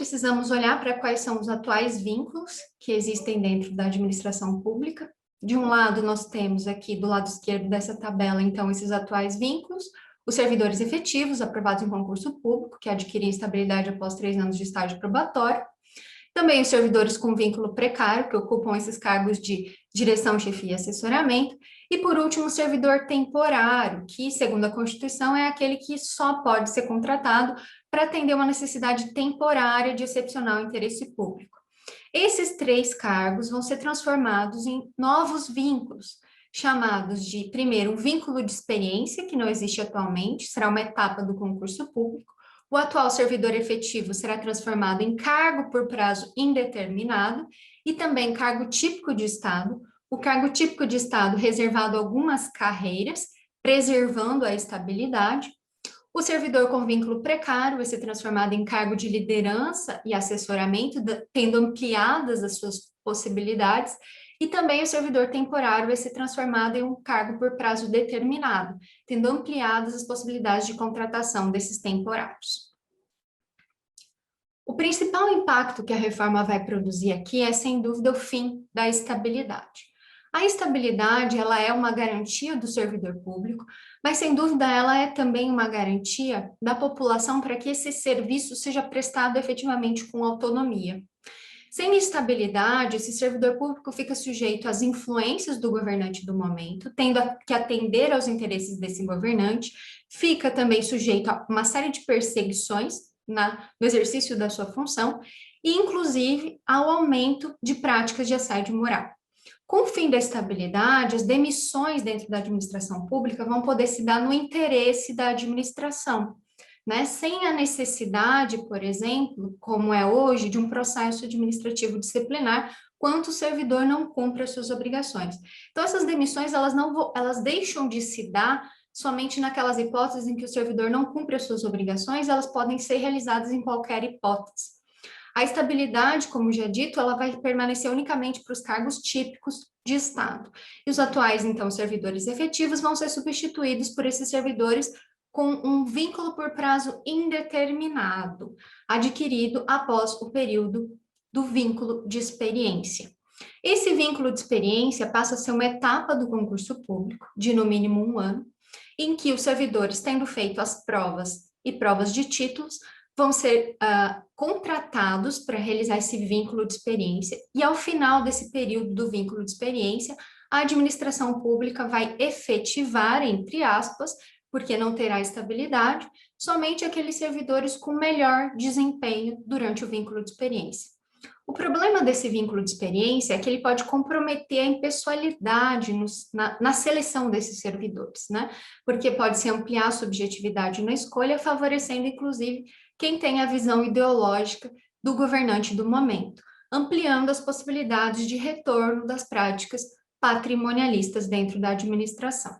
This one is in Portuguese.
precisamos olhar para quais são os atuais vínculos que existem dentro da administração pública. De um lado, nós temos aqui, do lado esquerdo dessa tabela, então, esses atuais vínculos, os servidores efetivos aprovados em concurso público, que adquirem estabilidade após 3 anos de estágio probatório. Também os servidores com vínculo precário, que ocupam esses cargos de direção, chefia e assessoramento. E, por último, o servidor temporário, que, segundo a Constituição, é aquele que só pode ser contratado para atender uma necessidade temporária de excepcional interesse público. Esses 3 cargos vão ser transformados em novos vínculos, chamados de, primeiro, um vínculo de experiência, que não existe atualmente, será uma etapa do concurso público. O atual servidor efetivo será transformado em cargo por prazo indeterminado e também cargo típico de Estado. O cargo típico de Estado reservado a algumas carreiras, preservando a estabilidade. O servidor com vínculo precário vai ser transformado em cargo de liderança e assessoramento, tendo ampliadas as suas possibilidades. E também o servidor temporário vai ser transformado em um cargo por prazo determinado, tendo ampliadas as possibilidades de contratação desses temporários. O principal impacto que a reforma vai produzir aqui é, sem dúvida, o fim da estabilidade. A estabilidade, ela é uma garantia do servidor público, mas, sem dúvida, ela é também uma garantia da população para que esse serviço seja prestado efetivamente com autonomia. Sem estabilidade, esse servidor público fica sujeito às influências do governante do momento, tendo que atender aos interesses desse governante, fica também sujeito a uma série de perseguições no exercício da sua função, e inclusive ao aumento de práticas de assédio moral. Com o fim da estabilidade, as demissões dentro da administração pública vão poder se dar no interesse da administração, né? Sem a necessidade, por exemplo, como é hoje, de um processo administrativo disciplinar, quanto o servidor não cumpre as suas obrigações. Então, essas demissões, elas deixam de se dar somente naquelas hipóteses em que o servidor não cumpre as suas obrigações, elas podem ser realizadas em qualquer hipótese. A estabilidade, como já dito, ela vai permanecer unicamente para os cargos típicos de Estado. E os atuais, então, servidores efetivos vão ser substituídos por esses servidores com um vínculo por prazo indeterminado, adquirido após o período do vínculo de experiência. Esse vínculo de experiência passa a ser uma etapa do concurso público, de no mínimo 1 ano, em que os servidores, tendo feito as provas e provas de títulos, vão ser contratados para realizar esse vínculo de experiência, e ao final desse período do vínculo de experiência, a administração pública vai efetivar, entre aspas, porque não terá estabilidade, somente aqueles servidores com melhor desempenho durante o vínculo de experiência. O problema desse vínculo de experiência é que ele pode comprometer a impessoalidade na seleção desses servidores, né? Porque pode-se ampliar a subjetividade na escolha, favorecendo, inclusive, quem tem a visão ideológica do governante do momento, ampliando as possibilidades de retorno das práticas patrimonialistas dentro da administração.